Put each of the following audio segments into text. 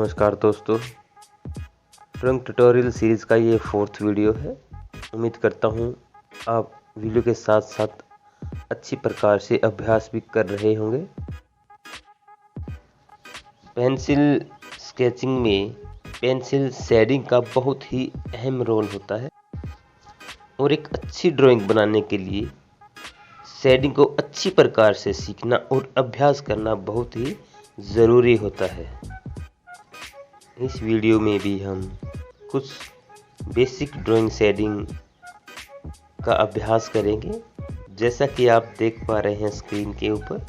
नमस्कार दोस्तों, drawing tutorial series का ये 4th वीडियो है। उम्मीद करता हूँ आप वीडियो के साथ साथ अच्छी प्रकार से अभ्यास भी कर रहे होंगे। पेंसिल स्केचिंग में पेंसिल शेडिंग का बहुत ही अहम रोल होता है और एक अच्छी ड्राइंग बनाने के लिए शेडिंग को अच्छी प्रकार से सीखना और अभ्यास करना बहुत ही ज़रूरी होता है। इस वीडियो में भी हम कुछ बेसिक ड्राइंग शेडिंग का अभ्यास करेंगे। जैसा कि आप देख पा रहे हैं स्क्रीन के ऊपर,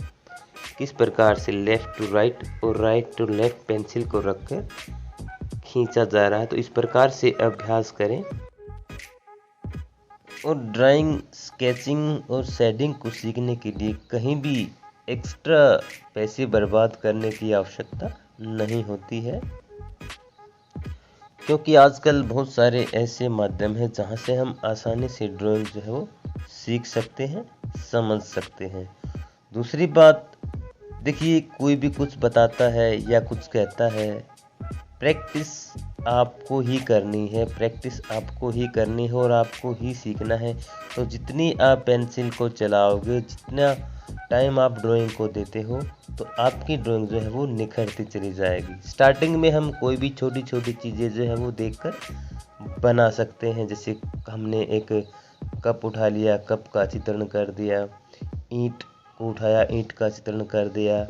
किस प्रकार से लेफ़्ट टू राइट और राइट टू लेफ़्ट पेंसिल को रखकर खींचा जा रहा है। तो इस प्रकार से अभ्यास करें और ड्राइंग, स्केचिंग और शेडिंग को सीखने के लिए कहीं भी एक्स्ट्रा पैसे बर्बाद करने की आवश्यकता नहीं होती है, क्योंकि आजकल बहुत सारे ऐसे माध्यम हैं जहां से हम आसानी से ड्राइंग जो है वो सीख सकते हैं, समझ सकते हैं। दूसरी बात, देखिए, कोई भी कुछ बताता है या कुछ कहता है, प्रैक्टिस आपको ही करनी है, प्रैक्टिस आपको ही करनी है और आपको ही सीखना है। तो जितनी आप पेंसिल को चलाओगे, जितना टाइम आप ड्राइंग को देते हो, तो आपकी ड्राइंग जो है वो निखरती चली जाएगी। स्टार्टिंग में हम कोई भी छोटी छोटी चीज़ें जो है वो देखकर बना सकते हैं। जैसे हमने एक कप उठा लिया, कप का चित्रण कर दिया, ईंट को उठाया, ईंट का चित्रण कर दिया,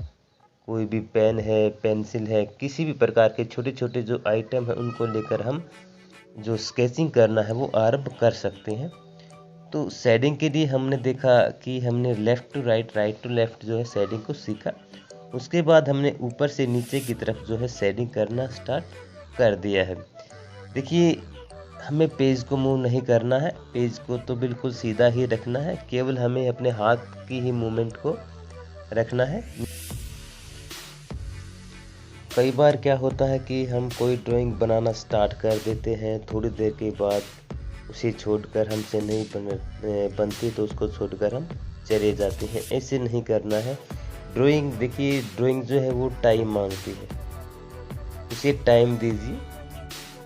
कोई भी पेन है, पेंसिल है, किसी भी प्रकार के छोटे छोटे जो आइटम है उनको लेकर हम जो स्केचिंग करना है वो आरंभ कर सकते हैं। तो शेडिंग के लिए हमने देखा कि हमने left to right, right to left जो है शेडिंग को सीखा। उसके बाद हमने ऊपर से नीचे की तरफ जो है शेडिंग करना स्टार्ट कर दिया है। देखिए, हमें पेज को मूव नहीं करना है, पेज को तो बिल्कुल सीधा ही रखना है, केवल हमें अपने हाथ की ही मूवमेंट को रखना है। कई बार क्या होता है कि हम कोई ड्राइंग बनाना स्टार्ट कर देते हैं, थोड़ी देर के बाद उसे छोड़कर हमसे नहीं बनती तो उसको छोड़कर हम चले जाते हैं। ऐसे नहीं करना है। ड्राइंग, देखिए, ड्राइंग जो है वो टाइम मांगती है, उसे टाइम दीजिए,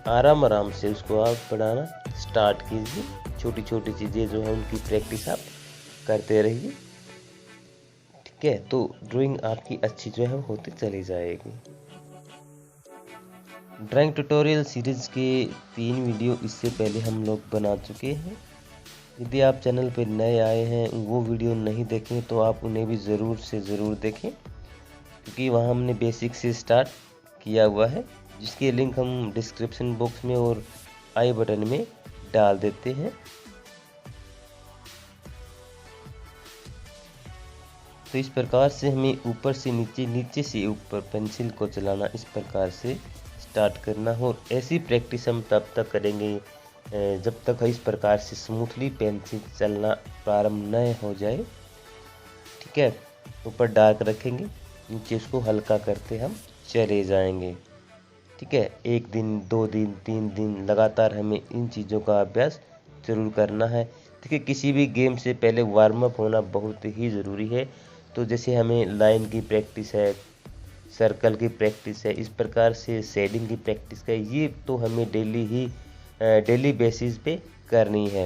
आराम आराम से उसको आप बनाना स्टार्ट कीजिए। छोटी छोटी चीज़ें जो है उनकी प्रैक्टिस आप करते रहिए, ठीक है? तो ड्राइंग आपकी अच्छी जो है होती चली जाएगी। ड्राइंग ट्यूटोरियल सीरीज़ के 3 वीडियो इससे पहले हम लोग बना चुके हैं। यदि आप चैनल पर नए आए हैं, वो वीडियो नहीं देखें तो आप उन्हें भी ज़रूर से ज़रूर देखें, क्योंकि वहाँ हमने बेसिक से स्टार्ट किया हुआ है, जिसके लिंक हम डिस्क्रिप्शन बॉक्स में और आई बटन में डाल देते हैं। तो इस प्रकार से हमें ऊपर से नीचे, नीचे से ऊपर पेंसिल को चलाना इस प्रकार से स्टार्ट करना हो। और ऐसी प्रैक्टिस हम तब तक करेंगे जब तक इस प्रकार से स्मूथली पेंसिल चलना प्रारंभ न हो जाए, ठीक है? ऊपर डार्क रखेंगे, नीचे इसको हल्का करते हम चले जाएंगे, ठीक है? 1 दिन, 2 दिन, 3 दिन लगातार हमें इन चीज़ों का अभ्यास जरूर करना है। देखिए, किसी भी गेम से पहले वार्म अप होना बहुत ही ज़रूरी है। तो जैसे हमें लाइन की प्रैक्टिस है, सर्कल की प्रैक्टिस है, इस प्रकार से शेडिंग की प्रैक्टिस है, ये तो हमें डेली बेसिस पे करनी है।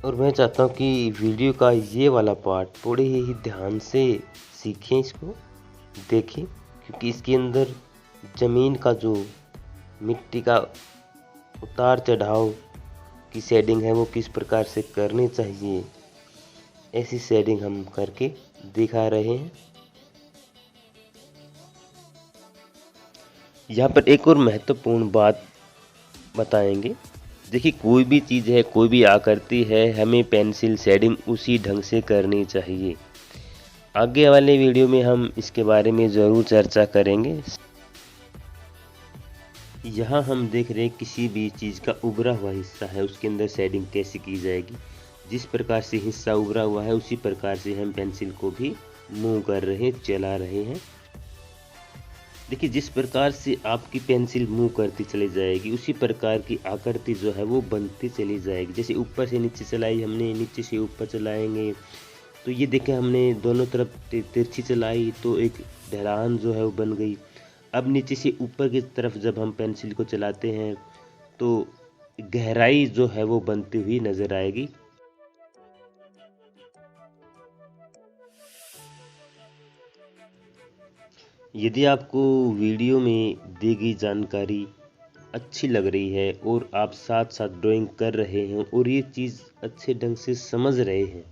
और मैं चाहता हूँ कि वीडियो का ये वाला पार्ट थोड़े ही ध्यान से सीखें, इसको देखें, क्योंकि इसके अंदर ज़मीन का जो मिट्टी का उतार चढ़ाव की शेडिंग है वो किस प्रकार से करनी चाहिए, ऐसी शेडिंग हम करके दिखा रहे हैं। यहाँ पर एक और महत्वपूर्ण बात बताएंगे। देखिए, कोई भी चीज़ है, कोई भी आकृति है, हमें पेंसिल शेडिंग उसी ढंग से करनी चाहिए। आगे वाले वीडियो में हम इसके बारे में ज़रूर चर्चा करेंगे। यहाँ हम देख रहे हैं किसी भी चीज़ का उभरा हुआ हिस्सा है, उसके अंदर शेडिंग कैसे की जाएगी। जिस प्रकार से हिस्सा उभरा हुआ है उसी प्रकार से हम पेंसिल को भी मूव कर रहे हैं, चला रहे हैं। देखिए, जिस प्रकार से आपकी पेंसिल मूव करती चली जाएगी उसी प्रकार की आकृति जो है वो बनती चली जाएगी। जैसे ऊपर से नीचे चलाई हमने, नीचे से ऊपर चलाएंगे तो ये देखें, हमने दोनों तरफ तिरछी चलाई तो एक ढलान जो है वो बन गई। अब नीचे से ऊपर की तरफ जब हम पेंसिल को चलाते हैं तो गहराई जो है वो बनती हुई नज़र आएगी। यदि आपको वीडियो में दी गई जानकारी अच्छी लग रही है और आप साथ साथ ड्राइंग कर रहे हैं और ये चीज़ अच्छे ढंग से समझ रहे हैं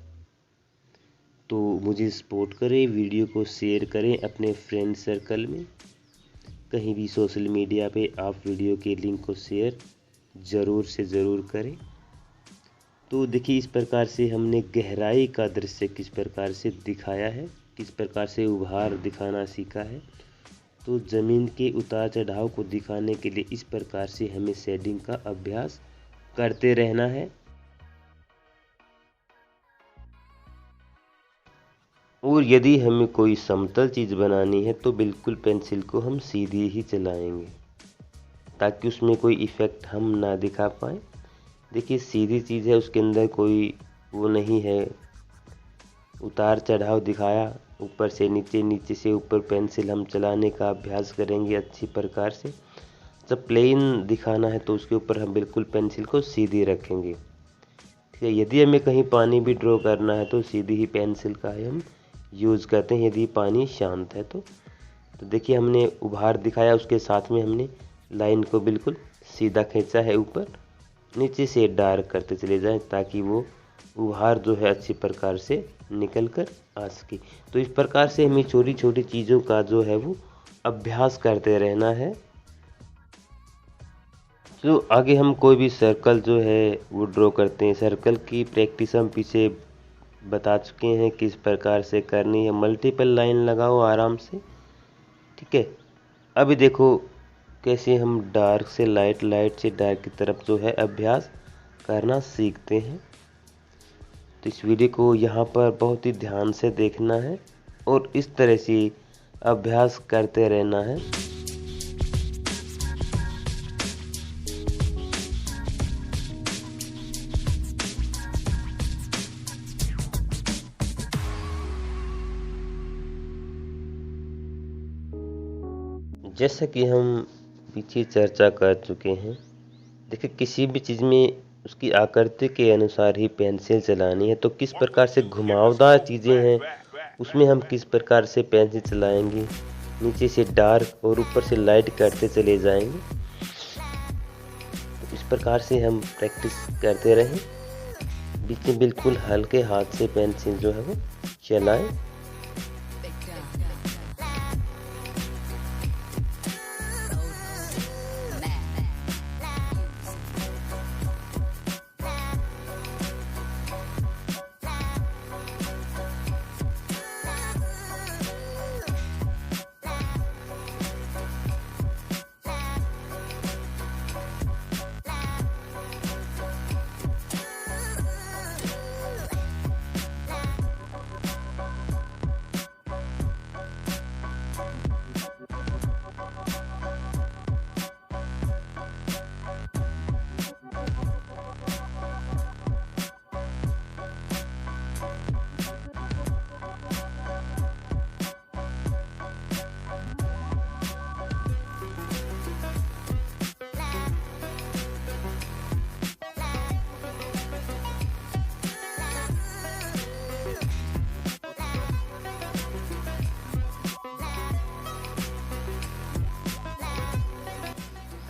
तो मुझे सपोर्ट करें, वीडियो को शेयर करें अपने फ्रेंड सर्कल में, कहीं भी सोशल मीडिया पे आप वीडियो के लिंक को शेयर ज़रूर से ज़रूर करें। तो देखिए, इस प्रकार से हमने गहराई का दृश्य किस प्रकार से दिखाया है, किस प्रकार से उभार दिखाना सीखा है। तो ज़मीन के उतार चढ़ाव को दिखाने के लिए इस प्रकार से हमें शेडिंग का अभ्यास करते रहना है। और यदि हमें कोई समतल चीज़ बनानी है तो बिल्कुल पेंसिल को हम सीधी ही चलाएंगे ताकि उसमें कोई इफ़ेक्ट हम ना दिखा पाए। देखिए, सीधी चीज़ है, उसके अंदर कोई वो नहीं है, उतार चढ़ाव दिखाया, ऊपर से नीचे, नीचे से ऊपर पेंसिल हम चलाने का अभ्यास करेंगे अच्छी प्रकार से। जब प्लेन दिखाना है तो उसके ऊपर हम बिल्कुल पेंसिल को सीधी रखेंगे। ठीक है, यदि हमें कहीं पानी भी ड्रॉ करना है तो सीधी ही पेंसिल का हम यूज़ करते हैं यदि पानी शांत है तो देखिए, हमने उभार दिखाया, उसके साथ में हमने लाइन को बिल्कुल सीधा खींचा है, ऊपर नीचे से डार्क करते चले जाएं ताकि वो उभार जो है अच्छी प्रकार से निकल कर आ सके। तो इस प्रकार से हमें छोटी छोटी चीज़ों का जो है वो अभ्यास करते रहना है। तो आगे हम कोई भी सर्कल जो है वो ड्रॉ करते हैं। सर्कल की प्रैक्टिस हम पीछे बता चुके हैं किस प्रकार से करनी है। मल्टीपल लाइन लगाओ आराम से, ठीक है। अभी देखो कैसे हम डार्क से लाइट, लाइट से डार्क की तरफ जो है अभ्यास करना सीखते हैं। तो इस वीडियो को यहाँ पर बहुत ही ध्यान से देखना है और इस तरह से अभ्यास करते रहना है। जैसा कि हम पीछे चर्चा कर चुके हैं, देखिए किसी भी चीज़ में उसकी आकृति के अनुसार ही पेंसिल चलानी है। तो किस प्रकार से घुमावदार चीज़ें हैं उसमें हम किस प्रकार से पेंसिल चलाएंगे, नीचे से डार्क और ऊपर से लाइट करते चले जाएंगे। तो इस प्रकार से हम प्रैक्टिस करते रहें, बीच में बिल्कुल हल्के हाथ से पेंसिल जो है वो चलाएं।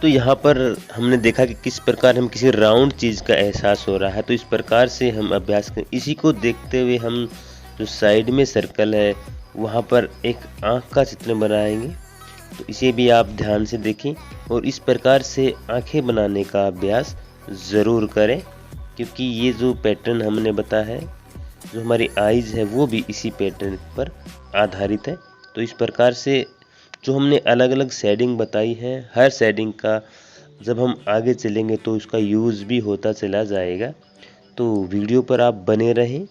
तो यहाँ पर हमने देखा कि किस प्रकार हम किसी राउंड चीज़ का एहसास हो रहा है। तो इस प्रकार से हम अभ्यास करें। इसी को देखते हुए हम जो साइड में सर्कल है वहाँ पर एक आँख का चित्र बनाएंगे। तो इसे भी आप ध्यान से देखें और इस प्रकार से आँखें बनाने का अभ्यास ज़रूर करें, क्योंकि ये जो पैटर्न हमने बताया है, जो हमारी आइज़ है वो भी इसी पैटर्न पर आधारित है। तो इस प्रकार से जो हमने अलग अलग शेडिंग बताई है, हर शेडिंग का जब हम आगे चलेंगे तो उसका यूज़ भी होता चला जाएगा। तो वीडियो पर आप बने रहें।